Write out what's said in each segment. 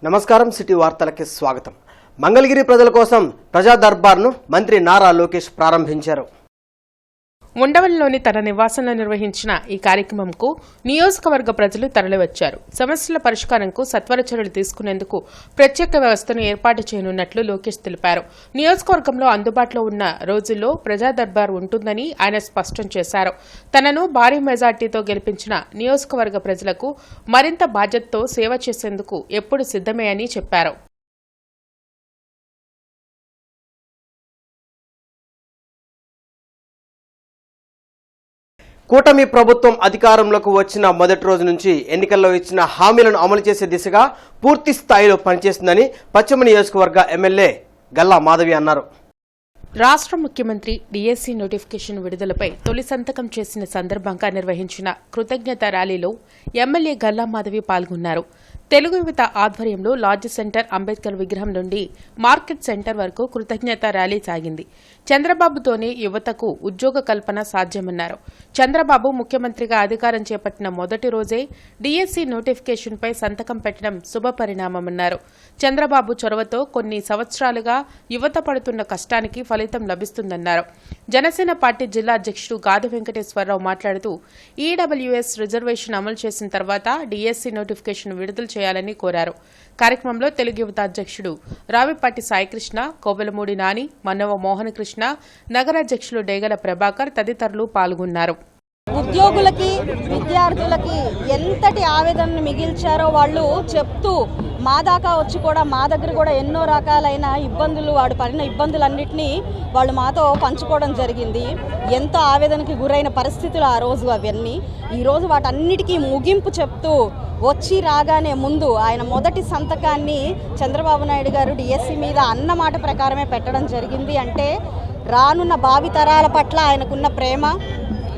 నమస్కారం సిటీ వార్తలకి స్వాగతం. మంగళగిరి ప్రజల కోసం ప్రజా దర్బార్ను మంత్రి నారా లోకేష్ ప్రారంభించారు. ఉండవల్లిలోని తన నివాసంలో నిర్వహించిన ఈ కార్యక్రమంకు నియోజకవర్గ ప్రజలు తరలివచ్చారు. సమస్యల పరిష్కారంకు సత్వర చర్యలు తీసుకునేందుకు ప్రత్యేక వ్యవస్థను ఏర్పాటు చేయనున్నట్లు లోకేష్ తెలిపారు. నియోజకవర్గంలో అందుబాటులో ఉన్న రోజుల్లో ప్రజా దర్బార్ ఉంటుందని ఆయన స్పష్టం చేశారు. తనను భారీ మెజార్టీతో గెలిపించిన నియోజకవర్గ ప్రజలకు మరింత బాధ్యతతో సేవ చేసేందుకు ఎప్పుడు సిద్దమే అని చెప్పారు. కూటమి ప్రభుత్వం అధికారంలోకి వచ్చిన మొదటి రోజు నుంచి ఎన్నికల్లో ఇచ్చిన హామీలను అమలు చేసే దిశగా పూర్తి స్థాయిలో పనిచేస్తుందని పశ్చిమ నియోజకవర్గ ఎమ్మెల్యే గల్లా మాధవి అన్నారు. రాష్ట్ర ముఖ్యమంత్రి డిఎస్సి నోటిఫికేషన్ విడుదలపై తొలి సంతకం చేసిన సందర్భంగా నిర్వహించిన కృతజ్ఞత ర్యాలీలో ఎమ్మెల్యే గల్లా మాధవి పాల్గొన్నారు. తెలుగు యువత ఆధ్వర్యంలో లాడ్జ్ సెంటర్ అంబేద్కర్ విగ్రహం నుండి మార్కెట్ సెంటర్ వరకు కృతజ్ఞత ర్యాలీ సాగింది. చంద్రబాబుతోనే యువతకు ఉద్యోగ కల్పన సాధ్యమన్నారు. చంద్రబాబు ముఖ్యమంత్రిగా అధికారం చేపట్టిన మొదటి రోజే డిఎస్సి నోటిఫికేషన్పై సంతకం పెట్టడం శుభపరిణామమన్నారు. చంద్రబాబు చొరవతో కొన్ని సంవత్సరాలుగా యువత పడుతున్న కష్టానికి ఫలితం లభిస్తుందన్నారు. జనసేన పార్టీ జిల్లా అధ్యక్షుడు గాది వెంకటేశ్వరరావు మాట్లాడుతూ ఈడబ్ల్యూఎస్ రిజర్వేషన్ అమలు చేసిన తర్వాత డిఎస్సి నోటిఫికేషన్ విడుదల చేయాలని కోరారు. కార్యక్రమంలో తెలుగు యువత అధ్యక్షుడు రావిపాటి సాయికృష్ణ, కోవెలమూడి నాని, మన్నవ మోహనకృష్ణ, నగరాధ్యక్షులు డేగల ప్రభాకర్ తదితరులు పాల్గొన్నారు. ఉద్యోగులకి విద్యార్థులకి ఎంతటి ఆవేదనను మిగిల్చారో వాళ్ళు చెప్తూ మా దాకా వచ్చి కూడా మా దగ్గర కూడా ఎన్నో రకాలైన ఇబ్బందులు వాడు పడిన ఇబ్బందులన్నింటినీ వాళ్ళు మాతో పంచుకోవడం జరిగింది. ఎంతో ఆవేదనకి గురైన పరిస్థితులు ఆ రోజు అవన్నీ. ఈరోజు వాటన్నిటికీ ముగింపు చెప్తూ వచ్చి రాగానే ముందు ఆయన మొదటి సంతకాన్ని చంద్రబాబు నాయుడు గారు డిఎస్సి మీద అన్న మాట ప్రకారమే పెట్టడం జరిగింది. అంటే రానున్న భావితరాల పట్ల ఆయనకున్న ప్రేమ,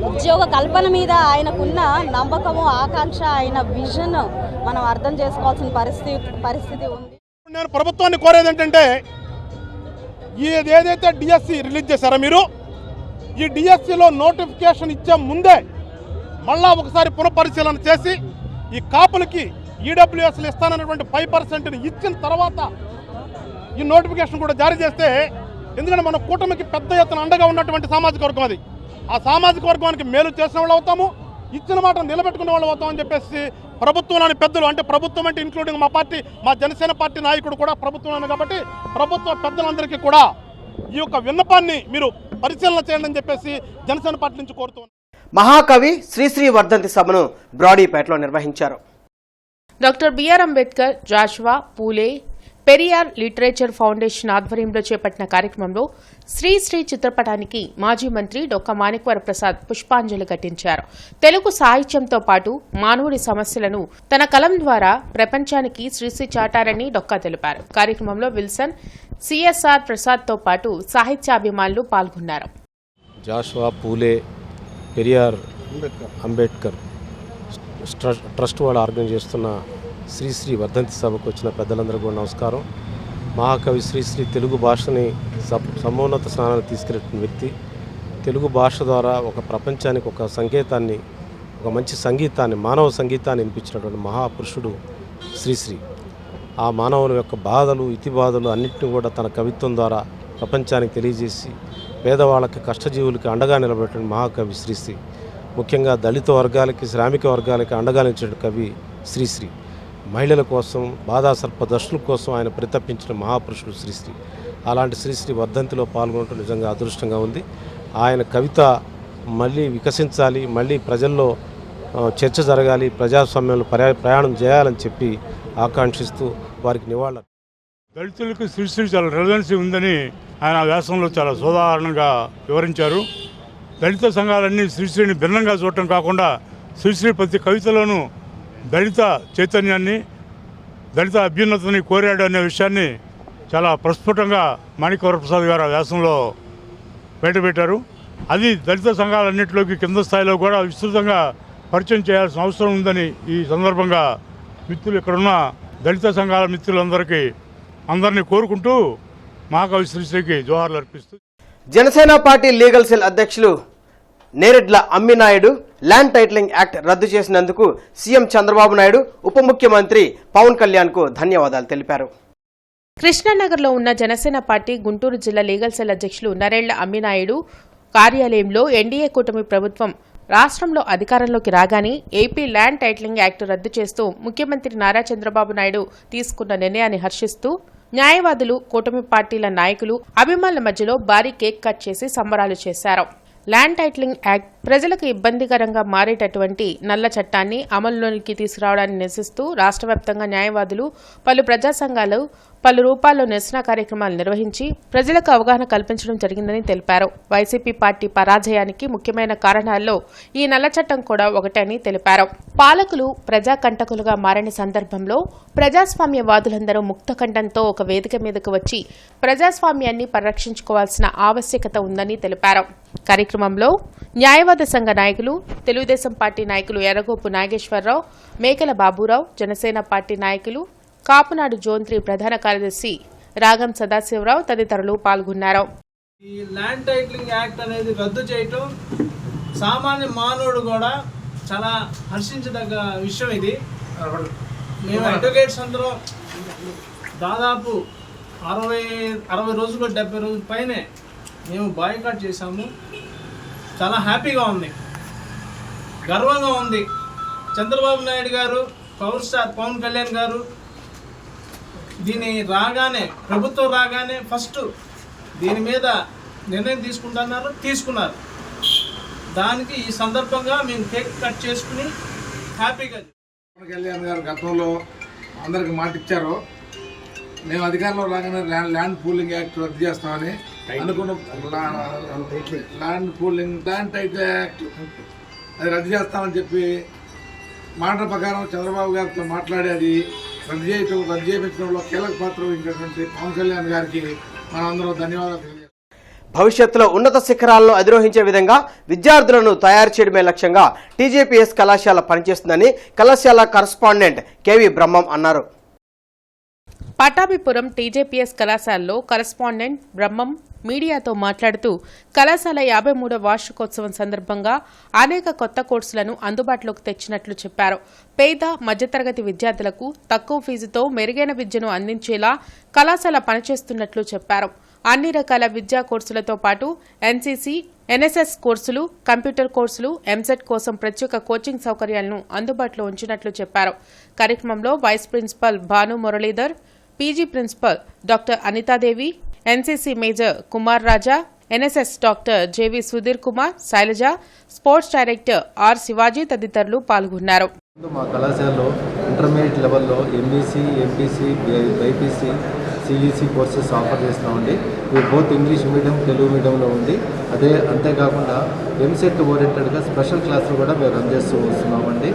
ఉద్యోగ కల్పన మీద ఆయనకున్న నమ్మకము, ఆకాంక్ష, ఆయన విజన్ మనం అర్థం చేసుకోవాల్సిన పరిస్థితి ఉంది. నేను ప్రభుత్వాన్ని కోరేది ఏంటంటే, ఏదైతే డిఎస్సి రిలీజ్ చేశారో మీరు, ఈ డిఎస్సిలో నోటిఫికేషన్ ఇచ్చే ముందే మళ్ళా ఒకసారి పునఃపరిశీలన చేసి ఈ కాపులకి ఈడబ్ల్యూఎస్లు ఇస్తానన్నటువంటి 5% ఇచ్చిన తర్వాత ఈ నోటిఫికేషన్ కూడా జారీ చేస్తే, ఎందుకంటే మన కూటమికి పెద్ద ఎత్తున అండగా ఉన్నటువంటి సామాజిక వర్గం అది, ఆ సామాజిక వర్గానికి మేలు చేసిన వాళ్ళు అవుతాము, ఇచ్చిన మాట నిలబెట్టుకునే వాళ్ళు అవుతామని చెప్పేసి ప్రభుత్వంలోని పెద్దలు, అంటే ప్రభుత్వం అంటే ఇంక్లూడింగ్ మా పార్టీ, మా జనసేన పార్టీ నాయకుడు కూడా ప్రభుత్వంలోనే కాబట్టి ప్రభుత్వ పెద్దలందరికీ కూడా ఈ యొక్క విన్నపాన్ని మీరు పరిశీలన చేయండి అని చెప్పేసి జనసేన పార్టీ నుంచి కోరుతున్నాను. మహాకవి శ్రీశ్రీ వర్ధంతి సభను బ్రాడీపేటలో నిర్వహించారు. డాక్టర్ బిఆర్ అంబేద్కర్, జాషువా, పూలే, పెరియార్ లిటరేచర్ ఫౌండేషన్ ఆధ్వర్యంలో చేపట్టిన కార్యక్రమంలో శ్రీశ్రీ చిత్రపటానికి మాజీ మంత్రి డొక్క మాణిక్వర ప్రసాద్ పుష్పాంజలి ఘటించారు. తెలుగు సాహిత్యంతో పాటు మానవుడి సమస్యలను తన కలం ద్వారా ప్రపంచానికి శ్రీశ్రీ చాటారని డొక్కా తెలిపారు. కార్యక్రమంలో విల్సన్, సిఎస్ఆర్ ప్రసాద్తో పాటు సాహిత్యాభిమానులు పాల్గొన్నారు. జాషువా, పూలే, పెరియార్ అంబేద్కర్ ట్రస్ట్ వాళ్ళు ఆర్గనైజ్ చేస్తున్న శ్రీశ్రీ వర్ధంతి సభకు వచ్చిన పెద్దలందరూ కూడా నమస్కారం. మహాకవి శ్రీశ్రీ తెలుగు భాషని సమున్నత స్థానాన్ని తీసుకెళ్లిన వ్యక్తి. తెలుగు భాష ద్వారా ఒక ప్రపంచానికి ఒక సంకేతాన్ని, ఒక మంచి సంగీతాన్ని, మానవ సంగీతాన్ని వినిపించినటువంటి మహాపురుషుడు శ్రీశ్రీ. ఆ మానవుల యొక్క బాధలు, ఇతిబాధలు అన్నింటినీ కూడా తన కవిత్వం ద్వారా ప్రపంచానికి తెలియజేసి పేదవాళ్ళకి, కష్టజీవులకి అండగా నిలబెట్టిన మహాకవి శ్రీశ్రీ. ముఖ్యంగా దళిత వర్గాలకి, శ్రామిక వర్గాలకి అండగా నిలిచిన కవి శ్రీశ్రీ. మహిళల కోసం, బాధాసర్ప దర్శుల కోసం ఆయన పరితపించిన మహాపురుషుడు శ్రీశ్రీ. అలాంటి శ్రీశ్రీ వర్ధంతిలో పాల్గొనడం నిజంగా అదృష్టంగా ఉంది. ఆయన కవిత మళ్ళీ వికసించాలి, మళ్ళీ ప్రజల్లో చర్చ జరగాలి, ప్రజాస్వామ్యంలో ప్రయాణం చేయాలని చెప్పి ఆకాంక్షిస్తూ వారికి నివాళులు. దళితులకు శ్రీశ్రీ చాలా రెలవెన్సీ ఉందని ఆయన వ్యాసంలో చాలా సోదాహరణంగా వివరించారు. దళిత సంఘాలన్నీ శ్రీశ్రీని భిన్నంగా చూడటం కాకుండా శ్రీశ్రీ ప్రతి కవితలోనూ దళిత చైతన్యాన్ని, దళిత అభ్యున్నతిని కోరాడు అనే విషయాన్ని చాలా ప్రస్ఫుటంగా మాణిక్వర ప్రసాద్ గారు ఆ వ్యాసంలో బయటపెట్టారు. అది దళిత సంఘాలన్నింటిలోకి కింద స్థాయిలో కూడా విస్తృతంగా పరిచయం చేయాల్సిన అవసరం ఉందని ఈ సందర్భంగా మిత్రులు, ఇక్కడున్న దళిత సంఘాల అందరినీ కోరుకుంటూ మహాకవి శ్రీశ్రీకి జోహార్లు అర్పిస్తూ జనసేన పార్టీ లీగల్ సెల్ అధ్యక్షులు నేరెడ్ల అమ్మినాయుడు ల్యాండ్ టైటిలింగ్ యాక్ట్ రద్దు చేసినందుకు సీఎం చంద్రబాబు నాయుడు ఉప ముఖ్యమంత్రి పవన్ కళ్యాణ్కు ధన్యవాదాలు తెలిపారు. కృష్ణానగర్లో ఉన్న జనసేన పార్టీ గుంటూరు జిల్లా లీగల్ సెల్ అధ్యక్షులు నరేళ్ల అమ్మినాయుడు కార్యాలయంలో ఎన్డీఏ కూటమి ప్రభుత్వం రాష్ట్రంలో అధికారంలోకి రాగానే ఏపీ ల్యాండ్ టైటిలింగ్ యాక్ట్ రద్దు చేస్తూ ముఖ్యమంత్రి నారా చంద్రబాబు నాయుడు తీసుకున్న నిర్ణయాన్ని హర్షిస్తూ న్యాయవాదులు, కూటమి పార్టీల నాయకులు, అభిమానుల మధ్యలో భారీ కేక్ కట్ చేసి సంబరాలు చేశారు. ల్యాండ్ టైటిలింగ్ యాక్ట్ ప్రజలకు ఇబ్బందికరంగా మారేటటువంటి నల్ల చట్టాన్ని అమలులోకి తీసుకురావడాన్ని నిరసిస్తూ రాష్ట్ర వ్యాప్తంగా న్యాయవాదులు, పలు ప్రజా సంఘాలు పలు రూపాల్లో నిరసన కార్యక్రమాలు నిర్వహించి ప్రజలకు అవగాహన కల్పించడం జరిగిందని తెలిపారు. వైసీపీ పార్టీ పరాజయానికి ముఖ్యమైన కారణాల్లో ఈ నల్ల చట్టం కూడా ఒకటని తెలిపారు. పాలకులు ప్రజా కంటకులుగా మారిన సందర్భంలో ప్రజాస్వామ్యవాదులందరూ ముక్తకంఠంతో ఒక వేదిక మీదకు వచ్చి ప్రజాస్వామ్యాన్ని పరిరక్షించుకోవాల్సిన ఆవశ్యకత ఉందని తెలిపారు. కార్యక్రమంలో న్యాయవాద సంఘ నాయకులు, తెలుగుదేశం పార్టీ నాయకులు ఎర్రగోపు నాగేశ్వరరావు, మేకల బాబురావు, జనసేన పార్టీ నాయకులు, కాపునాడు జోన్ 3 ప్రధాన కార్యదర్శి రాగం సదాశివరావు తదితరులు పాల్గొన్నారు. ఈ ల్యాండ్ టైటిలింగ్ యాక్ట్ అనేది రద్దు చేయటం సామాన్య మానవుడు కూడా చాలా హర్షించదగ్గ విషయం. ఇది మేము అడ్వకేట్స్ అందరం దాదాపు 60 రోజులు 70 రోజుల పైనే మేము బాయ్కాట్ చేశాము. చాలా హ్యాపీగా ఉంది, గర్వంగా ఉంది. చంద్రబాబు నాయుడు గారు, పవర్ స్టార్ పవన్ కళ్యాణ్ గారు దీని రాగానే, ప్రభుత్వం రాగానే ఫస్ట్ దీని మీద నిర్ణయం తీసుకున్నారు. దానికి ఈ సందర్భంగా మేము కేక్ కట్ చేసుకుని హ్యాపీగా. పవన్ కళ్యాణ్ గారు గతంలో అందరికి మాట ఇచ్చారు, మేము అధికారంలో రాగానే ల్యాండ్ పూలింగ్ యాక్ట్ రద్దు చేస్తామని అనుకున్న ల్యాండ్ టైటిల్ యాక్ట్ అది రద్దు చేస్తామని చెప్పి మాట ప్రకారం చంద్రబాబు గారితో మాట్లాడి అది రద్దు చేయించడంలో కీలక పాత్ర వహించినటువంటి పవన్ కళ్యాణ్ గారికి మనందరం ధన్యవాదాలు తెలియజేస్తాం. భవిష్యత్తులో ఉన్నత శిఖరాలను అధిరోహించే విధంగా విద్యార్థులను తయారు చేయడమే లక్ష్యంగా టీజేపీఎస్ కళాశాల పనిచేస్తుందని కళాశాల కరస్పాండెంట్ కేవీ బ్రహ్మం అన్నారు. పటాభిపురం టీజేపీఎస్ కళాశాలలో కరస్పాండెంట్ బ్రహ్మం మీడియాతో మాట్లాడుతూ కళాశాల 53వ వార్షికోత్సవం సందర్భంగా అనేక కొత్త కోర్సులను అందుబాటులోకి తెచ్చినట్లు చెప్పారు. పేద, మధ్యతరగతి విద్యార్థులకు తక్కువ ఫీజుతో మెరుగైన విద్యను అందించేలా కళాశాల పనిచేస్తున్నట్లు చెప్పారు. అన్ని రకాల విద్యా కోర్సులతో పాటు ఎన్సీసీ, ఎన్ఎస్ఎస్ కోర్సులు, కంప్యూటర్ కోర్సులు, ఎంసెట్ కోసం ప్రత్యేక కోచింగ్ సౌకర్యాలను అందుబాటులో ఉంచినట్లు చెప్పారు. కార్యక్రమంలో vice principal Bhanu Muralidhar, PG principal doctor Anitadevi, NCC major Kumar Raja, NSS doctor J V Sudheer Kumar, Sailaja, sports director R Shivaji తదితరులు పాల్గొన్నారు. మా కళాశాలలో ఇంటర్మీడియట్ లెవెల్లో MBC, MPC, BiPC, CEC courses offer చేస్తున్నామండి. ఇవి బోత్ ఇంగ్లీష్ మీడియం, తెలుగు మీడియంలో ఉంది. అంతేకాకుండా ఎంసెట్ ఓరియంటెడ్గా స్పెషల్ క్లాసులు కూడా మేము రన్ చేస్తూ వస్తున్నామండి.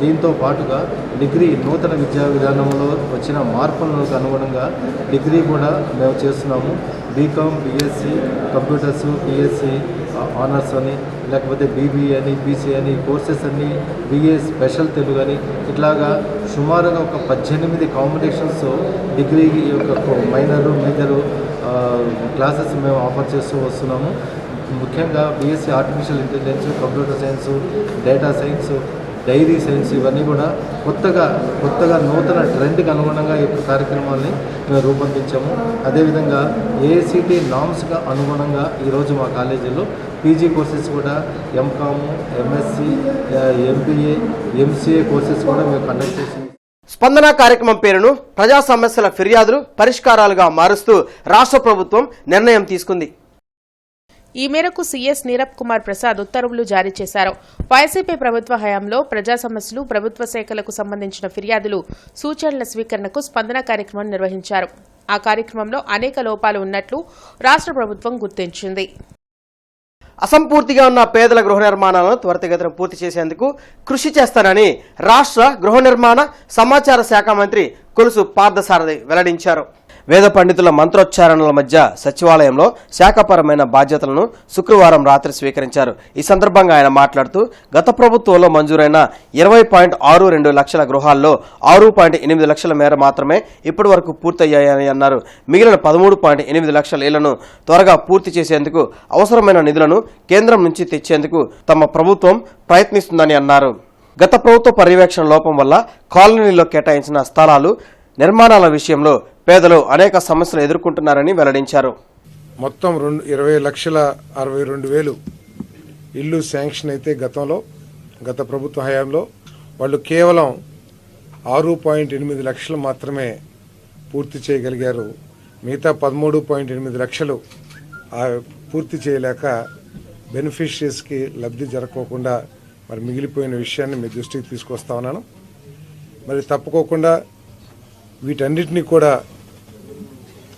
దీంతో పాటుగా డిగ్రీ నూతన విద్యా విధానంలో వచ్చిన మార్పులకు అనుగుణంగా డిగ్రీ కూడా మేము చేస్తున్నాము. BCom, BSc computers, BSc honours అని, లేకపోతే బీబీఏ అని, బీసీ అని కోర్సెస్ అన్ని, బీఏ స్పెషల్ తెలుగు అని, ఇట్లాగా సుమారుగా ఒక 18 కాంబినేషన్స్ డిగ్రీ యొక్క మైనరు, మేజరు క్లాసెస్ మేము ఆఫర్ చేస్తూ వస్తున్నాము. ముఖ్యంగా BSc artificial intelligence, computer science, data science, dairy science ఇవన్నీ కూడా కొత్తగా నూతన ట్రెండ్కి అనుగుణంగా ఈ కార్యక్రమాల్ని మేము రూపొందించాము. అదేవిధంగా ఏఐసిటి నామ్స్గా అనుగుణంగా ఈరోజు మా కాలేజీలో పీజీ కోర్సెస్ కూడా MCom, MSc, MBA, MCA courses కూడా మేము కండక్ట్ చేసాము. స్పందన కార్యక్రమం పేరును ప్రజా సమస్యల ఫిర్యాదులు పరిష్కారాలుగా మారుస్తూ రాష్ట్ర ప్రభుత్వం నిర్ణయం తీసుకుంది. ఈ మేరకు సీఎస్ నీరబ్ కుమార్ ప్రసాద్ ఉత్తర్వులు జారీ చేశారు. వైసీపీ ప్రభుత్వ హయాంలో ప్రజా సమస్యలు, ప్రభుత్వ శాఖలకు సంబంధించిన ఫిర్యాదులు, సూచనల స్వీకరణకు స్పందన కార్యక్రమం నిర్వహించారు. ఆ కార్యక్రమంలో అనేక లోపాలు ఉన్నట్లు రాష్ట్ర ప్రభుత్వం గుర్తించింది. అసంపూర్తిగా ఉన్న పేదల గృహ నిర్మాణాలను త్వరితగతిన పూర్తి చేసేందుకు కృషి చేస్తానని రాష్ట్ర గృహ నిర్మాణ సమాచార శాఖ మంత్రి కొలుసు పార్థసారథి వెల్లడించారు. వేద పండితుల మంత్రోచ్చారణల మధ్య సచివాలయంలో శాఖపరమైన బాధ్యతలను శుక్రవారం రాత్రి స్వీకరించారు. ఈ సందర్భంగా ఆయన మాట్లాడుతూ గత ప్రభుత్వంలో మంజూరైన 20.62 లక్షల గృహాల్లో 6.8 లక్షల మేర మాత్రమే ఇప్పటి వరకు పూర్తయ్యాయని అన్నారు. మిగిలిన 13.8 లక్షల ఇళ్లను త్వరగా పూర్తి చేసేందుకు అవసరమైన నిధులను కేంద్రం నుంచి తెచ్చేందుకు తమ ప్రభుత్వం ప్రయత్నిస్తుందని అన్నారు. గత ప్రభుత్వ పర్యవేక్షణ లోపం వల్ల కాలనీలో కేటాయించిన స్థలాలు నిర్మాణాల విషయంలో పేదలు అనేక సమస్యలు ఎదుర్కొంటున్నారని వెల్లడించారు. మొత్తం 20,62,000 ఇల్లు శాంక్షన్ అయితే గత ప్రభుత్వ హయాంలో వాళ్ళు కేవలం 6.8 లక్షలు మాత్రమే పూర్తి చేయగలిగారు. మిగతా 13.8 లక్షలు పూర్తి చేయలేక బెనిఫిషరీస్కి లబ్ధి జరగకోకుండా మరి మిగిలిపోయిన విషయాన్ని మీ దృష్టికి తీసుకొస్తా ఉన్నాను. మరి తప్పుకోకుండా వీటన్నిటినీ కూడా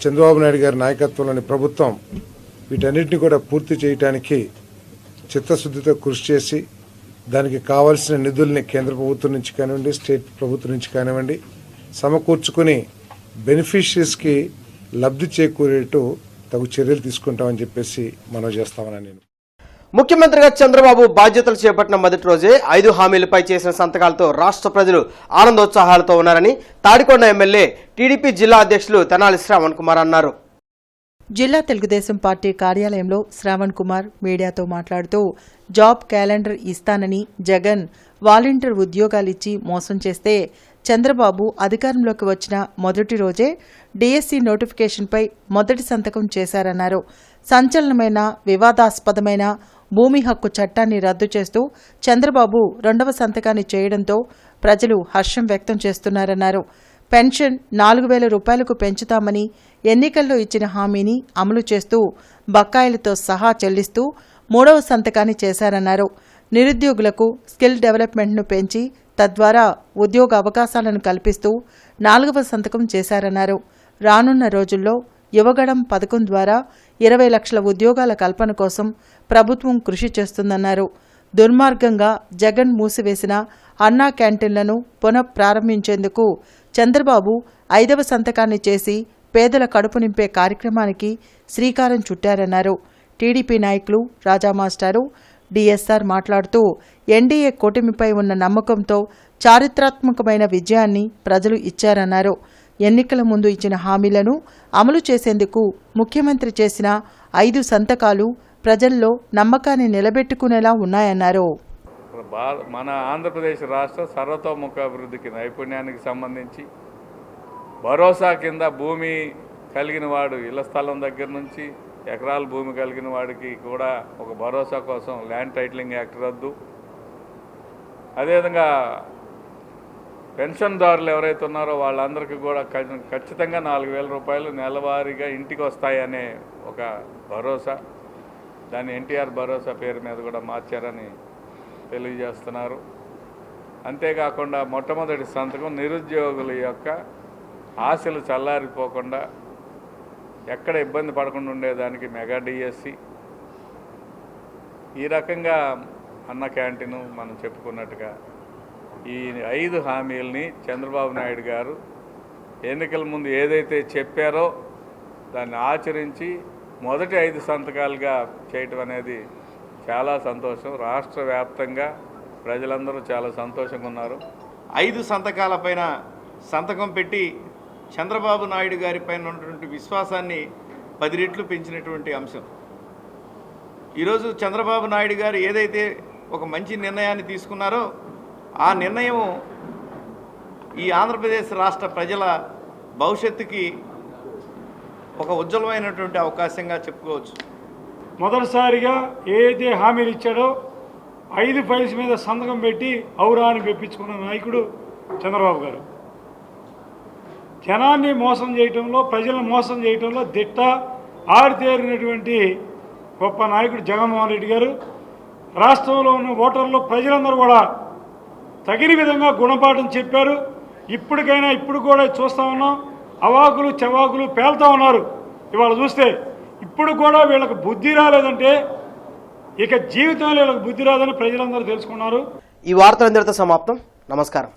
చంద్రబాబు నాయుడు గారి నాయకత్వంలోని ప్రభుత్వం వీటన్నిటిని కూడా పూర్తి చేయడానికి చిత్తశుద్ధితో కృషి చేసి దానికి కావాల్సిన నిధుల్ని కేంద్ర ప్రభుత్వం నుంచి కానివ్వండి, స్టేట్ ప్రభుత్వం నుంచి కానివ్వండి సమకూర్చుకుని బెనిఫిషరీస్కి లబ్ధి చేకూరేట్టు తగు చర్యలు తీసుకుంటామని చెప్పేసి మనవి చేస్తామని నేను. ముఖ్యమంత్రిగా చంద్రబాబు బాధ్యతలు చేపట్టిన మొదటి రోజే 5 హామీలపై చేసిన సంతకాలతో రాష్ట్ర ప్రజలు ఆనందోత్సాహాలతో ఉన్నారని తాడికొండ ఎమ్మెల్యే టీడీపీ జిల్లా అధ్యక్షులు తెనాలి శ్రావణ్ కుమార్ అన్నారు. జిల్లా తెలుగుదేశం పార్టీ కార్యాలయంలో శ్రావణ్ కుమార్ మీడియాతో మాట్లాడుతూ జాబ్ క్యాలెండర్ ఇస్తానని జగన్ వాలంటీర్ ఉద్యోగాలిచ్చి మోసం చేస్తే చంద్రబాబు అధికారంలోకి వచ్చిన మొదటి రోజే డీఎస్సీ నోటిఫికేషన్పై మొదటి సంతకం చేశారన్నారు. సంచలనమైన వివాదాస్పదమైన భూమి హక్కు చట్టాన్ని రద్దు చేస్తూ చంద్రబాబు రెండవ సంతకాన్ని చేయడంతో ప్రజలు హర్షం వ్యక్తం చేస్తున్నారన్నారు. పెన్షన్ 4,000 రూపాయలకు పెంచుతామని ఎన్నికల్లో ఇచ్చిన హామీని అమలు చేస్తూ బకాయిలతో సహా చెల్లిస్తూ మూడవ సంతకాన్ని చేశారన్నారు. నిరుద్యోగులకు స్కిల్ డెవలప్మెంట్ను పెంచి తద్వారా ఉద్యోగ అవకాశాలను కల్పిస్తూ 4వ సంతకం చేశారన్నారు. రానున్న రోజుల్లో యువగడం పథకం ద్వారా 20 లక్షల ఉద్యోగాల కల్పన కోసం ప్రభుత్వం కృషి చేస్తుందన్నారు. దుర్మార్గంగా జగన్ మూసివేసిన అన్నా క్యాంటీన్లను పునఃప్రారంభించేందుకు చంద్రబాబు 5వ సంతకాన్ని చేసి పేదల కడుపు నింపే కార్యక్రమానికి శ్రీకారం చుట్టారన్నారు. టీడీపీ నాయకులు రాజా మాస్టారు, డిఎస్ఆర్ మాట్లాడుతూ ఎన్డీఏ కూటమిపై ఉన్న నమ్మకంతో చారిత్రాత్మకమైన విజయాన్ని ప్రజలు ఇచ్చారన్నారు. ఎన్నికల ముందు ఇచ్చిన హామీలను అమలు చేసేందుకు ముఖ్యమంత్రి చేసిన 5 సంతకాలు ప్రజల్లో నమ్మకాన్ని నిలబెట్టుకునేలా ఉన్నాయన్నారు. మన ఆంధ్రప్రదేశ్ రాష్ట్ర సర్వతోముఖ అభివృద్ధికి నైపుణ్యానికి సంబంధించి భరోసా కింద భూమి కలిగిన వాడు ఇళ్ల స్థలం దగ్గర నుంచి ఎకరాల భూమి కలిగిన వాడికి కూడా ఒక భరోసా కోసం ల్యాండ్ టైటిలింగ్ యాక్ట్ రద్దు, అదేవిధంగా పెన్షన్దారులు ఎవరైతే ఉన్నారో వాళ్ళందరికీ కూడా ఖచ్చితంగా 4,000 రూపాయలు నెలవారీగా ఇంటికి వస్తాయనే ఒక భరోసా, దాన్ని ఎన్టీఆర్ భరోసా పేరు మీద కూడా మార్చారని తెలియజేస్తున్నారు. అంతేకాకుండా మొట్టమొదటి సంతకం నిరుద్యోగుల యొక్క ఆశలు చల్లారిపోకుండా ఎక్కడ ఇబ్బంది పడకుండా ఉండేదానికి మెగా డిఎస్సి, ఈ రకంగా అన్న క్యాంటీను మనం చెప్పుకున్నట్టుగా ఈ 5 హామీలని చంద్రబాబు నాయుడు గారు ఎన్నికల ముందు ఏదైతే చెప్పారో దాన్ని ఆచరించి మొదటి 5 సంతకాలుగా చేయటం అనేది చాలా సంతోషం. రాష్ట్ర వ్యాప్తంగా ప్రజలందరూ చాలా సంతోషంగా ఉన్నారు. 5 సంతకాలపైన సంతకం పెట్టి చంద్రబాబు నాయుడు గారి పైన ఉన్నటువంటి విశ్వాసాన్ని 10 రెట్లు పెంచినటువంటి అంశం. ఈరోజు చంద్రబాబు నాయుడు గారు ఏదైతే ఒక మంచి నిర్ణయాన్ని తీసుకున్నారో ఆ నిర్ణయం ఈ ఆంధ్రప్రదేశ్ రాష్ట్ర ప్రజల భవిష్యత్తుకి ఒక ఉజ్వలమైనటువంటి అవకాశంగా చెప్పుకోవచ్చు. మొదటిసారిగా ఏదైతే హామీలు ఇచ్చాడో 5 ఫైల్స్ మీద సంతకం పెట్టి ఔరా అని మెప్పించుకున్న నాయకుడు చంద్రబాబు గారు. జనాన్ని మోసం చేయటంలో, ప్రజలను మోసం చేయటంలో దిట్ట ఆరితేరినటువంటి గొప్ప నాయకుడు జగన్మోహన్ రెడ్డి గారు. రాష్ట్రంలో ఉన్న ఓటర్లు ప్రజలందరూ కూడా తగిన విధంగా గుణపాఠం చెప్పారు. ఇప్పుడు కూడా చూస్తూ ఉన్నాం, అవాకులు చవాకులు పేలుతూ ఉన్నారు. ఇవాళ చూస్తే ఇప్పుడు కూడా వీళ్ళకి బుద్ధి రాలేదంటే ఇక జీవితంలో వీళ్ళకి బుద్ధి రాదని ప్రజలందరూ తెలుసుకున్నారు. ఈ వార్తలందరితో సమాప్తం. నమస్కారం.